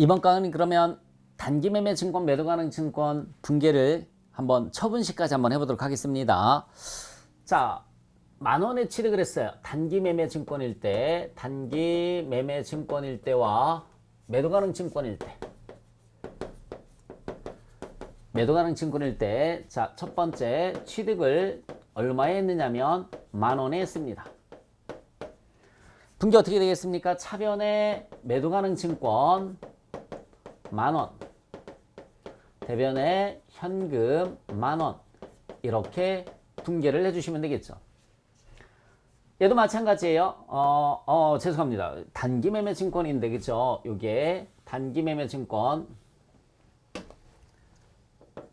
이번 강의는 그러면 단기 매매 증권, 매도 가능 증권 분계를 한번 처분식까지 한번 해보도록 하겠습니다. 자, 10,000원에 취득을 했어요. 단기 매매 증권일 때, 단기 매매 증권일 때와 매도 가능 증권일 때. 매도 가능 증권일 때, 자, 첫 번째 취득을 얼마에 했느냐면 10,000원에 했습니다. 분계 어떻게 되겠습니까? 차변에 매도 가능 증권 10,000원, 대변에 현금 10,000원 이렇게 분계를 해주시면 되겠죠. 얘도 마찬가지예요. 죄송합니다. 단기 매매 증권인데 그죠? 요게 단기 매매 증권,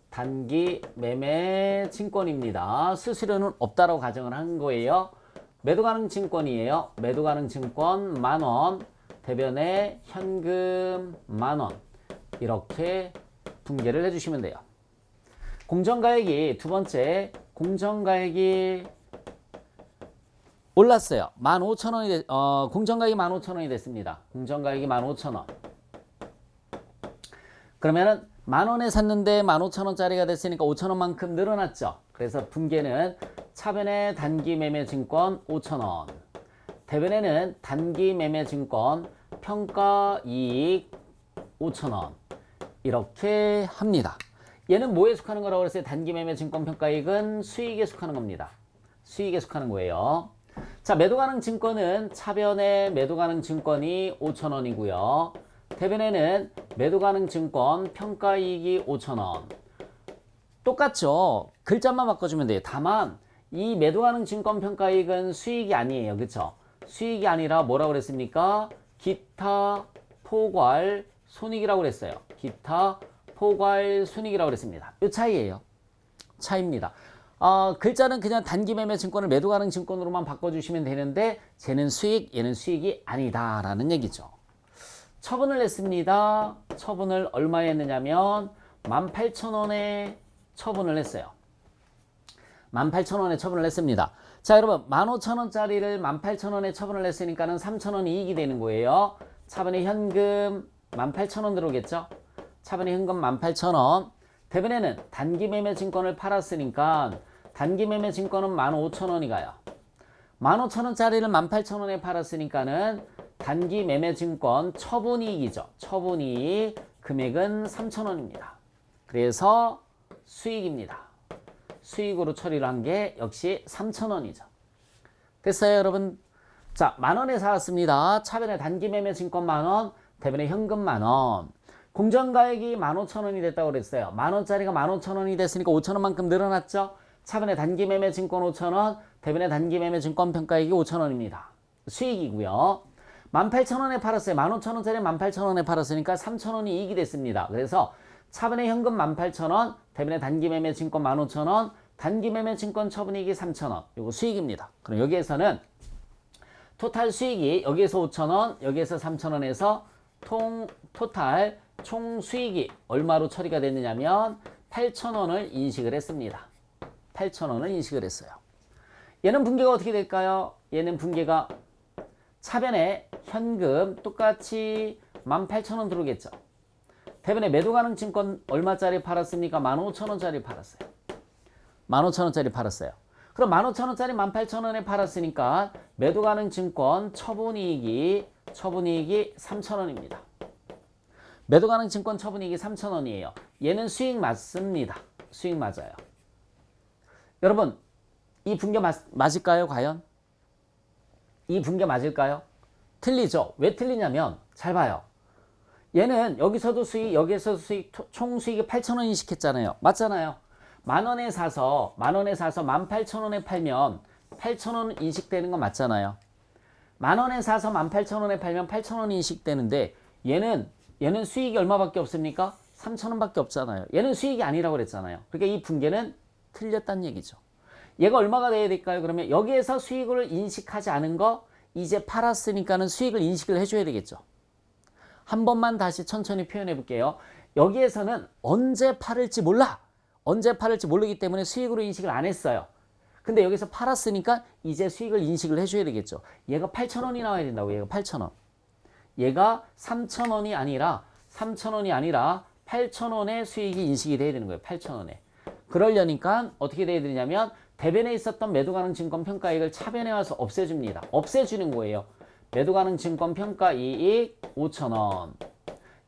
단기 매매 증권입니다. 수수료는 없다라고 가정을 한 거예요. 매도 가능 증권이에요. 매도 가능 증권 10,000원, 대변에 현금 10,000원 이렇게 분계를 해주시면 돼요. 공정가액이 두 번째, 공정가액이 올랐어요. 15,000원이 공정가액이 15,000원이 됐습니다. 공정가액이 15,000원. 그러면은 10,000원에 샀는데 15,000원짜리가 됐으니까 5,000원만큼 늘어났죠. 그래서 분계는 차변에 단기 매매 증권 5,000원, 대변에는 단기 매매 증권 평가 이익 5,000원 이렇게 합니다. 얘는 뭐에 속하는 거라고 그랬어요? 단기 매매 증권 평가이익은 수익에 속하는 겁니다. 수익에 속하는 거예요. 자, 매도 가능 증권은 차변에 매도 가능 증권이 5,000원이고요. 대변에는 매도 가능 증권 평가이익이 5,000원. 똑같죠? 글자만 바꿔주면 돼요. 다만 이 매도 가능 증권 평가이익은 수익이 아니에요. 그쵸? 수익이 아니라 뭐라고 그랬습니까? 기타 포괄 손익이라고 그랬어요. 기타 포괄 손익이라고 그랬습니다. 이 차이예요. 차이입니다. 글자는 그냥 단기 매매 증권을 매도 가능 증권으로만 바꿔주시면 되는데 쟤는 수익, 얘는 수익이 아니다라는 얘기죠. 처분을 했습니다. 처분을 얼마에 했느냐면 18,000원에 처분을 했어요. 18,000원에 처분을 했습니다. 자, 여러분 15,000원짜리를 18,000원에 처분을 했으니까는 3,000원 이익이 되는 거예요. 차변에 현금 18,000원 들어오겠죠? 차변에 현금 18,000원. 대변에는 단기 매매 증권을 팔았으니까 단기 매매 증권은 15,000원이 가요. 15,000원짜리를 18,000원에 팔았으니까는 단기 매매 증권 처분이익이죠. 처분이익 금액은 3,000원입니다. 그래서 수익입니다. 수익으로 처리를 한 게 역시 3,000원이죠. 됐어요, 여러분? 자, 10,000원에 사왔습니다. 차변에 단기 매매 증권 10,000원, 대변에 현금 10,000원. 공정가액이 15,000원이 됐다고 그랬어요. 10,000원짜리가 15,000원이 됐으니까 5,000원만큼 늘어났죠. 차변에 단기 매매 증권 5,000원, 대변에 단기 매매 증권 평가액이 5,000원입니다. 수익이고요. 18,000원에 팔았어요. 15,000원짜리 18,000원에 팔았으니까 3,000원이 이익이 됐습니다. 그래서 차변에 현금 18,000원, 대변에 단기 매매 증권 15,000원, 단기 매매 증권 처분이익이 3,000원. 이거 수익입니다. 그럼 여기에서는 토탈 수익이 여기에서 5,000원, 여기에서 3,000원에서 토탈 총 수익이 얼마로 처리가 됐느냐면 8,000원을 인식을 했습니다. 8,000원을 인식을 했어요. 얘는 분계가 어떻게 될까요? 얘는 분계가 차변에 현금 똑같이 18,000원 들어오겠죠. 대변에 매도 가능 증권 얼마짜리 팔았습니까? 15,000원짜리 팔았어요. 15,000원짜리 팔았어요. 그럼 15,000원짜리 18,000원에 팔았으니까 매도 가능 증권 처분이익이 3,000원입니다. 매도 가능 증권 처분이익이 3,000원이에요. 얘는 수익 맞습니다. 수익 맞아요. 여러분, 이 분계 맞을까요, 과연? 이 분계 맞을까요? 틀리죠. 왜 틀리냐면 잘 봐요. 얘는 여기서도 수익, 여기서도 수익, 총 수익이 8,000원 인식했잖아요. 맞잖아요. 10,000원에 사서 18,000원에 팔면 8,000원 인식되는 거 맞잖아요. 10,000원에 사서 18,000원에 팔면 8,000원 인식되는데 얘는 수익이 얼마밖에 없습니까? 3,000원밖에 없잖아요. 얘는 수익이 아니라고 그랬잖아요. 그러니까 이 분계는 틀렸다는 얘기죠. 얘가 얼마가 돼야 될까요? 그러면 여기에서 수익을 인식하지 않은 거 이제 팔았으니까는 수익을 인식을 해줘야 되겠죠. 한 번만 다시 천천히 표현해 볼게요. 여기에서는 언제 팔을지 몰라. 언제 팔을지 모르기 때문에 수익으로 인식을 안 했어요. 근데 여기서 팔았으니까 이제 수익을 인식을 해줘야 되겠죠. 얘가 8,000원이 나와야 된다고. 얘가 8,000원. 얘가 3,000원이 아니라 3,000원이 아니라 8,000원의 수익이 인식이 돼야 되는 거예요. 8,000원에. 그러려니까 어떻게 돼야 되냐면 대변에 있었던 매도 가능 증권 평가이익을 차변에 와서 없애줍니다. 없애주는 거예요. 매도 가능 증권 평가이익 5,000원.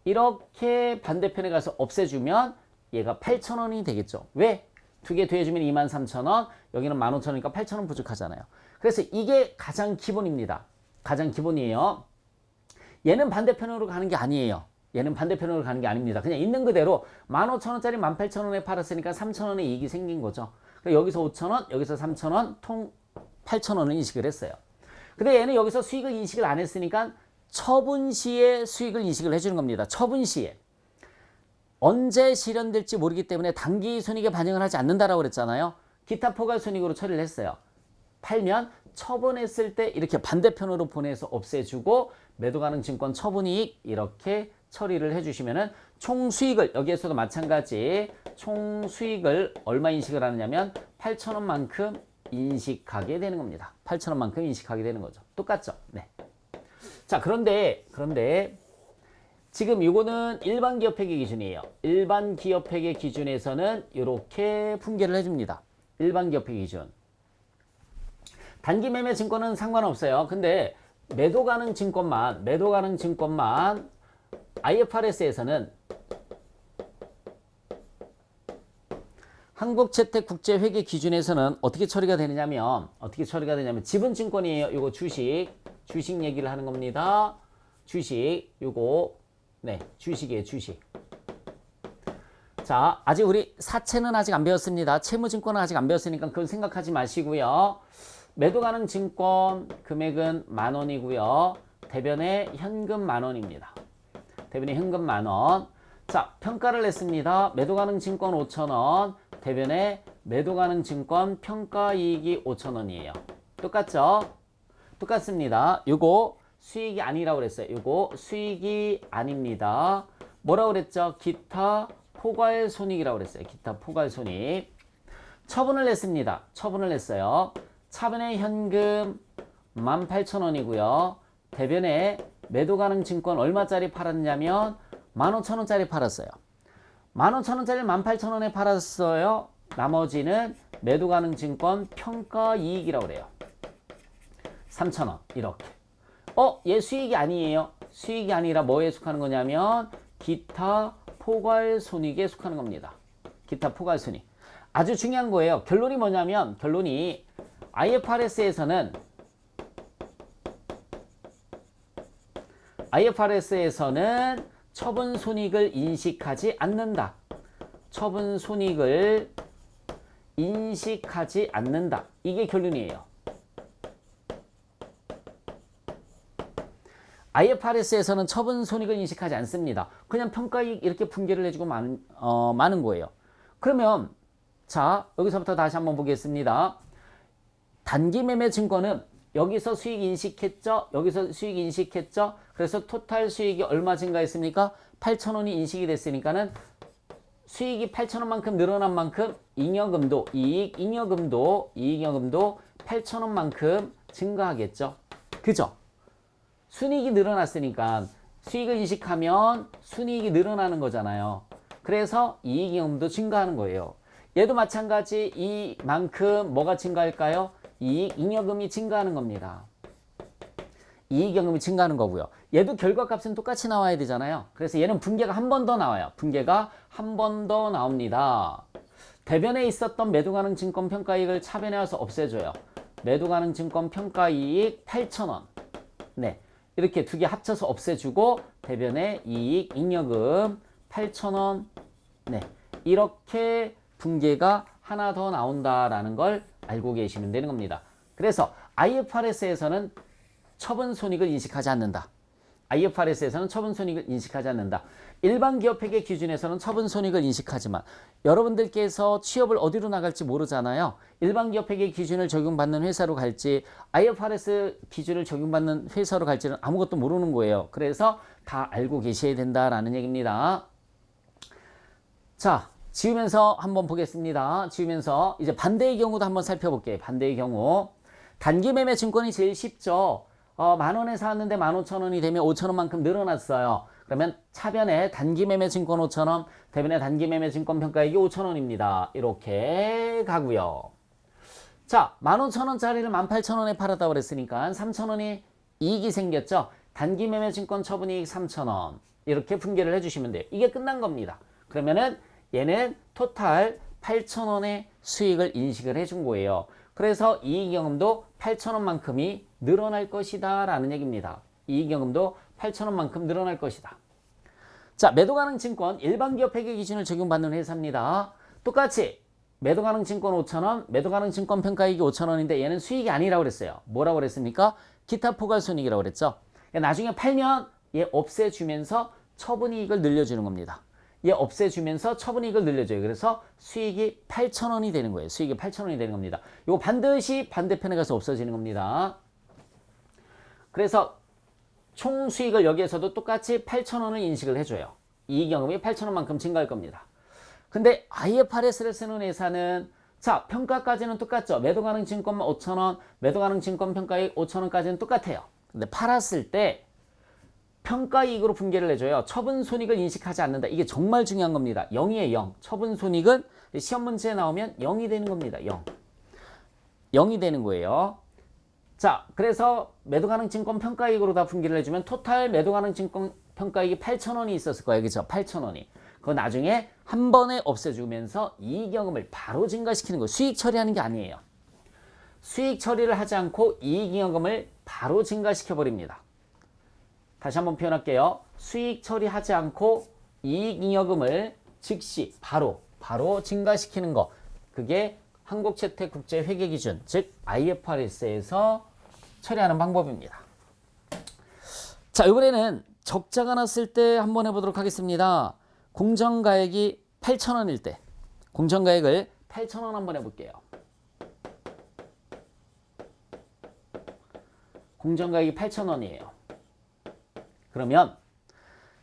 이렇게 반대편에 가서 없애주면 얘가 8,000원이 되겠죠. 왜? 두 개 더해주면 23,000원, 여기는 15,000원이니까 8,000원 부족하잖아요. 그래서 이게 가장 기본입니다. 가장 기본이에요. 얘는 반대편으로 가는 게 아니에요. 얘는 반대편으로 가는 게 아닙니다. 그냥 있는 그대로 15,000원짜리 18,000원에 팔았으니까 3,000원의 이익이 생긴 거죠. 여기서 5,000원, 여기서 3,000원, 통 8,000원을 인식을 했어요. 근데 얘는 여기서 수익을 인식을 안 했으니까 처분 시에 수익을 인식을 해주는 겁니다. 처분 시에. 언제 실현될지 모르기 때문에 단기 손익에 반영을 하지 않는다라고 그랬잖아요. 기타 포괄 손익으로 처리를 했어요. 팔면 처분했을 때 이렇게 반대편으로 보내서 없애주고 매도 가능 증권 처분이익 이렇게 처리를 해주시면은 총 수익을 여기에서도 마찬가지 총 수익을 얼마 인식을 하느냐면 8,000원만큼 인식하게 되는 겁니다. 8,000원만큼 인식하게 되는 거죠. 똑같죠? 네. 자, 그런데 지금 이거는 일반 기업회계 기준이에요. 일반 기업회계 기준에서는 이렇게 분개를 해줍니다. 일반 기업회계 기준. 단기 매매 증권은 상관없어요. 근데 매도 가능 증권만 IFRS에서는 한국채택국제회계 기준에서는 어떻게 처리가 되냐면 지분증권이에요. 이거 주식 얘기를 하는 겁니다. 주식 요거 네, 주식이에요. 주식. 자, 아직 우리 사채는 아직 안 배웠습니다. 채무증권은 아직 안 배웠으니까 그건 생각하지 마시고요. 매도 가능 증권 금액은 10,000원이고요. 대변에 현금 10,000원입니다. 대변에 현금 10,000원. 자, 평가를 냈습니다. 매도 가능 증권 5,000원. 대변에 매도 가능 증권 평가이익이 5,000원이에요. 똑같죠? 똑같습니다. 요거 수익이 아니라고 그랬어요. 요거 수익이 아닙니다. 뭐라고 그랬죠? 기타 포괄 손익이라고 그랬어요. 기타 포괄 손익. 처분을 냈습니다. 처분을 냈어요. 차변에 현금 18,000원이고요. 대변에 매도 가능 증권 얼마짜리 팔았냐면 15,000원짜리 팔았어요. 15,000원짜리를 18,000원에 팔았어요. 나머지는 매도 가능 증권 평가 이익이라고 그래요. 3,000원 이렇게. 얘 수익이 아니에요. 수익이 아니라 뭐에 속하는 거냐면 기타 포괄 손익에 속하는 겁니다. 기타 포괄 손익. 아주 중요한 거예요. 결론이 뭐냐면 결론이 IFRS에서는 처분 손익을 인식하지 않는다. 처분 손익을 인식하지 않는다. 이게 결론이에요. IFRS에서는 처분 손익을 인식하지 않습니다. 그냥 평가이익 이렇게 분개를 해주고 마는 거예요. 그러면 자, 여기서부터 다시 한번 보겠습니다. 단기 매매 증권은 여기서 수익 인식했죠? 여기서 수익 인식했죠? 그래서 토탈 수익이 얼마 증가했습니까? 8,000원이 인식이 됐으니까는 수익이 8,000원만큼 늘어난 만큼 잉여금도 잉여금도 8,000원만큼 증가하겠죠? 그죠? 순이익이 늘어났으니까 수익을 인식하면 순이익이 늘어나는 거잖아요. 그래서 이익잉여금도 증가하는 거예요. 얘도 마찬가지 이만큼 뭐가 증가할까요? 이익잉여금이 증가하는 겁니다. 이익잉여금이 증가하는 거고요. 얘도 결과값은 똑같이 나와야 되잖아요. 그래서 얘는 분개가 한 번 더 나와요. 분개가 한 번 더 나옵니다. 대변에 있었던 매도 가능 증권 평가이익을 차변에 와서 없애줘요. 매도 가능 증권 평가이익 8,000원. 네. 이렇게 두 개 합쳐서 없애주고 대변에 이익 잉여금 8,000원. 네. 이렇게 분개가 하나 더 나온다라는 걸 알고 계시면 되는 겁니다. 그래서 IFRS에서는 처분 손익을 인식하지 않는다. IFRS에서는 처분 손익을 인식하지 않는다. 일반 기업회계 기준에서는 처분 손익을 인식하지만 여러분들께서 취업을 어디로 나갈지 모르잖아요. 일반 기업회계 기준을 적용받는 회사로 갈지 IFRS 기준을 적용받는 회사로 갈지는 아무것도 모르는 거예요. 그래서 다 알고 계셔야 된다라는 얘기입니다. 자, 지우면서 한번 보겠습니다. 지우면서 이제 반대의 경우도 한번 살펴볼게요. 반대의 경우. 단기 매매 증권이 제일 쉽죠. 10,000원에 사왔는데 15,000원이 되면 5,000원만큼 늘어났어요. 그러면 차변에 단기매매증권 5,000원, 대변에 단기매매증권 평가액이 5,000원입니다. 이렇게 가고요. 자, 15,000원짜리를 18,000원에 팔았다고 그랬으니까 3,000원이 이익이 생겼죠. 단기매매증권 처분이익 3,000원. 이렇게 분개를 해주시면 돼요. 이게 끝난 겁니다. 그러면은 얘는 토탈 8,000원의 수익을 인식을 해준 거예요. 그래서 이익경험도 8,000원만큼이 늘어날 것이다 라는 얘기입니다. 이익경험도 8,000원만큼 늘어날 것이다. 자, 매도가능증권 일반기업 회계 기준을 적용받는 회사입니다. 똑같이 매도가능증권 5,000원, 매도가능증권 평가이익이 5,000원인데 얘는 수익이 아니라고 그랬어요. 뭐라고 그랬습니까? 기타 포괄손익이라고 그랬죠. 나중에 팔면 얘 없애주면서 처분이익을 늘려주는 겁니다. 얘 없애주면서 처분이익을 늘려줘요. 그래서 수익이 8,000원이 되는 거예요. 수익이 8,000원이 되는 겁니다. 이거 반드시 반대편에 가서 없어지는 겁니다. 그래서 총 수익을 여기에서도 똑같이 8,000원을 인식을 해줘요. 이익경험이 8,000원만큼 증가할 겁니다. 근데 IFRS를 쓰는 회사는 자, 평가까지는 똑같죠. 매도가능증권 5,000원, 매도가능증권 평가이익 5,000원까지는 똑같아요. 근데 팔았을 때 평가이익으로 분개를 해줘요. 처분손익을 인식하지 않는다. 이게 정말 중요한 겁니다. 0이에요. 0. 처분손익은 시험 문제에 나오면 0이 되는 겁니다. 0. 0이 되는 거예요. 자, 그래서 매도가능증권 평가이익으로 다 분개를 해주면 토탈 매도가능증권 평가이익이 8,000원이 있었을 거예요. 그죠? 8,000원이. 그거 나중에 한 번에 없애주면서 이익경험을 바로 증가시키는 거예요. 수익 처리하는 게 아니에요. 수익 처리를 하지 않고 이익경험을 바로 증가시켜버립니다. 다시 한번 표현할게요. 수익 처리하지 않고 이익잉여금을 즉시 바로 증가시키는 거. 그게 한국채택국제회계기준, 즉 IFRS에서 처리하는 방법입니다. 자, 이번에는 적자가 났을 때 한번 해보도록 하겠습니다. 공정가액이 8,000원일 때 공정가액을 8,000원 한번 해볼게요. 공정가액이 8,000원이에요. 그러면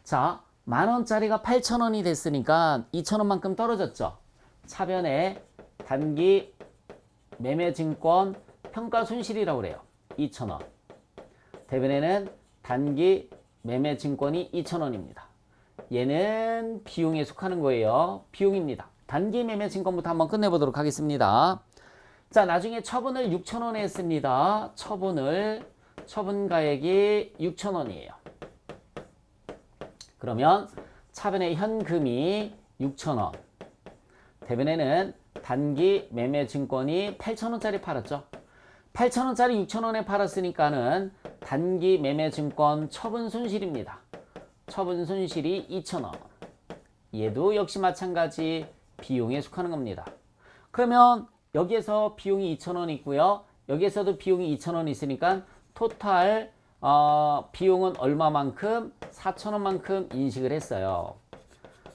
자, 만원짜리가 8,000원이 됐으니까 2,000원만큼 떨어졌죠. 차변에 단기 매매증권 평가손실이라고 그래요. 2,000원. 대변에는 단기 매매증권이 2,000원입니다. 얘는 비용에 속하는 거예요. 비용입니다. 단기 매매증권부터 한번 끝내보도록 하겠습니다. 자, 나중에 처분을 6,000원에 했습니다. 처분가액이 6,000원이에요. 그러면 차변의 현금이 6,000원. 대변에는 단기 매매증권이 8,000원짜리 팔았죠. 8,000원짜리 6,000원에 팔았으니까는 단기 매매증권 처분손실입니다. 처분손실이 2,000원. 얘도 역시 마찬가지 비용에 속하는 겁니다. 그러면 여기에서 비용이 2,000원 있고요. 여기에서도 비용이 2,000원 있으니까 토탈 비용은 얼마만큼? 4,000원만큼 인식을 했어요.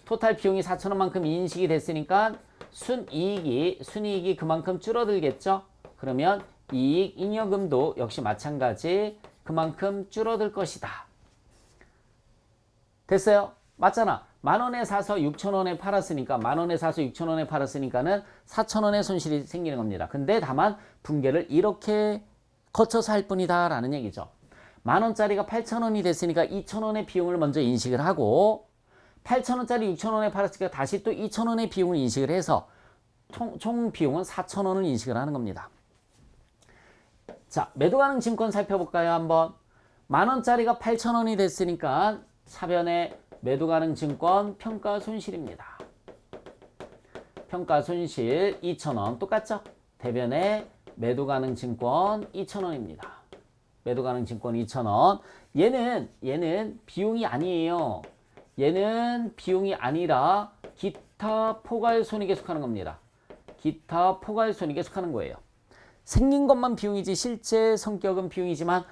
토탈 비용이 4,000원만큼 인식이 됐으니까 순이익이 그만큼 줄어들겠죠. 그러면 이익 잉여금도 역시 마찬가지 그만큼 줄어들 것이다. 됐어요? 맞잖아. 만원에 사서 6,000원에 팔았으니까 만원에 사서 6,000원에 팔았으니까는 4,000원의 손실이 생기는 겁니다. 근데 다만 분개를 이렇게 거쳐서 할 뿐이다 라는 얘기죠. 만원짜리가 8,000원이 됐으니까 2,000원의 비용을 먼저 인식을 하고 8,000원짜리 6,000원에 팔았으니까 다시 또 2,000원의 비용을 인식을 해서 총 비용은 4,000원을 인식을 하는 겁니다. 자, 매도가능 증권 살펴볼까요? 한번. 만원짜리가 8,000원이 됐으니까 차변에 매도가능 증권 평가손실입니다. 평가손실 2,000원 똑같죠? 대변에 매도가능 증권 2,000원입니다. 매도가능 증권 2,000원. 얘는 비용이 아니에요. 얘는 비용이 아니라 기타 포괄손익에 속하는 겁니다. 기타 포괄손익에 속하는 거예요. 생긴 것만 비용이지 실제 성격은 비용이지만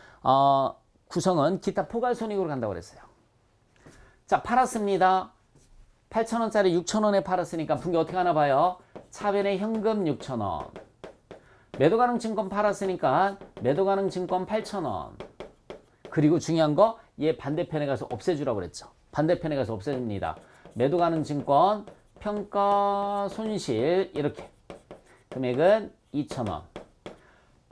구성은 기타 포괄손익으로 간다고 그랬어요. 자, 팔았습니다. 8,000원짜리 6,000원에 팔았으니까 분개 어떻게 하나 봐요. 차변에 현금 6,000원. 매도가능 증권 팔았으니까 매도가능 증권 8,000원. 그리고 중요한 거 얘 반대편에 가서 없애주라고 그랬죠. 반대편에 가서 없애줍니다. 매도가능 증권 평가손실 이렇게 금액은 2,000원.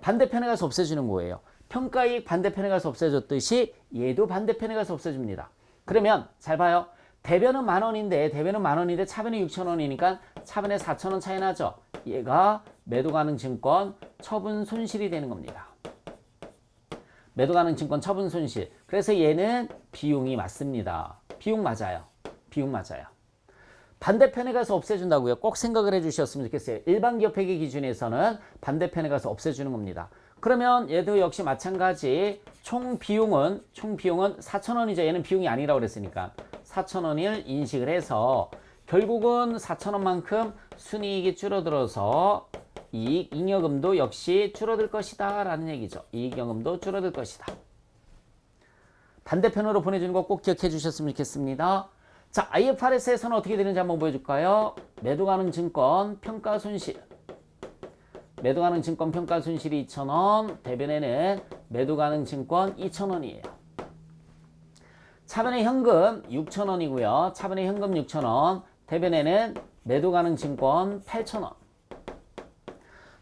반대편에 가서 없애주는 거예요. 평가이익 반대편에 가서 없애줬듯이 얘도 반대편에 가서 없애줍니다. 그러면 잘 봐요. 대변은 10,000원인데 차변이 6,000원이니까 차변에 4,000원 차이 나죠. 얘가 매도 가능 증권 처분 손실이 되는 겁니다. 매도 가능 증권 처분 손실. 그래서 얘는 비용이 맞습니다. 비용 맞아요. 비용 맞아요. 반대편에 가서 없애준다고요. 꼭 생각을 해주셨으면 좋겠어요. 일반 기업 회계 기준에서는 반대편에 가서 없애주는 겁니다. 그러면 얘도 역시 마찬가지 총 비용은 4,000원이죠. 얘는 비용이 아니라고 그랬으니까 4,000원을 인식을 해서 결국은 4,000원만큼 순이익이 줄어들어서 이익 잉여금도 역시 줄어들 것이다 라는 얘기죠. 이익 잉여금도 줄어들 것이다. 반대편으로 보내주는 거 꼭 기억해 주셨으면 좋겠습니다. 자, IFRS에서는 어떻게 되는지 한번 보여줄까요? 매도 가능 증권 평가 손실. 매도 가능 증권 평가 손실이 2,000원, 대변에는 매도 가능 증권 2,000원이에요. 차변의 현금 6,000원이고요. 차변의 현금 6,000원, 대변에는 매도 가능 증권 8,000원.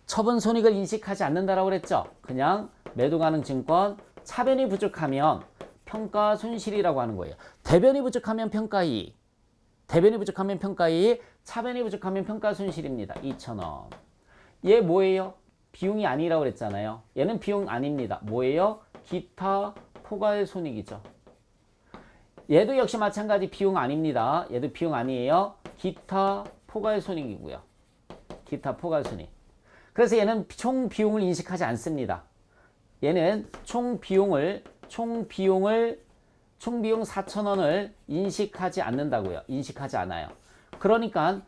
처분 손익을 인식하지 않는다라고 그랬죠. 그냥 매도 가능 증권, 차변이 부족하면 평가 손실이라고 하는 거예요. 대변이 부족하면 평가이익, 대변이 부족하면 평가이익, 차변이 부족하면 평가 손실입니다. 2,000원. 얘 뭐예요? 비용이 아니라고 그랬잖아요. 얘는 비용 아닙니다. 뭐예요? 기타 포괄 손익이죠. 얘도 역시 마찬가지 비용 아닙니다. 얘도 비용 아니에요. 기타 포괄 손익이고요. 기타 포괄 손익. 그래서 얘는 총 비용을 인식하지 않습니다. 얘는 총 비용을 4,000원을 인식하지 않는다고요. 인식하지 않아요. 그러니까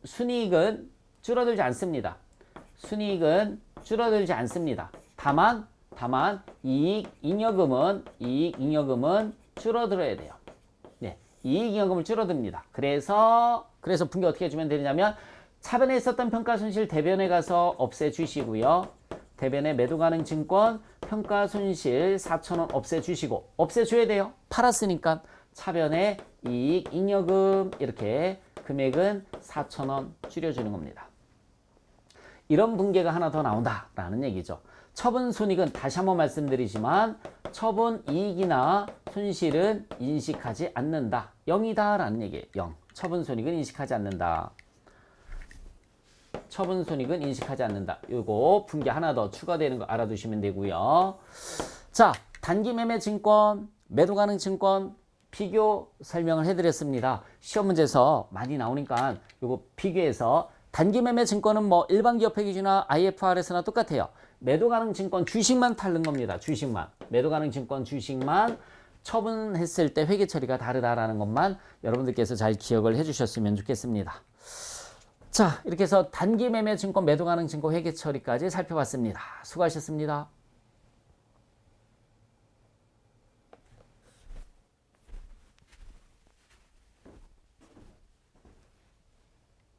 순이익은 줄어들지 않습니다. 순이익은 줄어들지 않습니다. 다만 이익 잉여금은 줄어들어야 돼요. 네, 이익 잉여금을 줄어듭니다. 그래서 분기 어떻게 해주면 되냐면 차변에 있었던 평가 손실 대변에 가서 없애주시고요. 대변에 매도 가능 증권 평가 손실 4,000원 없애주시고, 없애줘야 돼요. 팔았으니까. 차변에 이익 잉여금 이렇게 금액은 4,000원 줄여주는 겁니다. 이런 분계가 하나 더 나온다라는 얘기죠. 처분 손익은 다시 한번 말씀드리지만 처분 이익이나 손실은 인식하지 않는다. 0이다라는 얘기예요. 0. 처분 손익은 인식하지 않는다. 처분 손익은 인식하지 않는다. 요거 분계 하나 더 추가되는 거 알아두시면 되고요. 자, 단기 매매 증권, 매도 가능 증권 비교 설명을 해드렸습니다. 시험 문제에서 많이 나오니까 요거 비교해서 단기 매매 증권은 뭐 일반 기업 회계주나 IFRS나 똑같아요. 매도 가능 증권 주식만 팔는 겁니다. 주식만. 매도 가능 증권 주식만 처분했을 때 회계 처리가 다르다라는 것만 여러분들께서 잘 기억을 해주셨으면 좋겠습니다. 자, 이렇게 해서 단기 매매 증권, 매도 가능 증권 회계 처리까지 살펴봤습니다. 수고하셨습니다.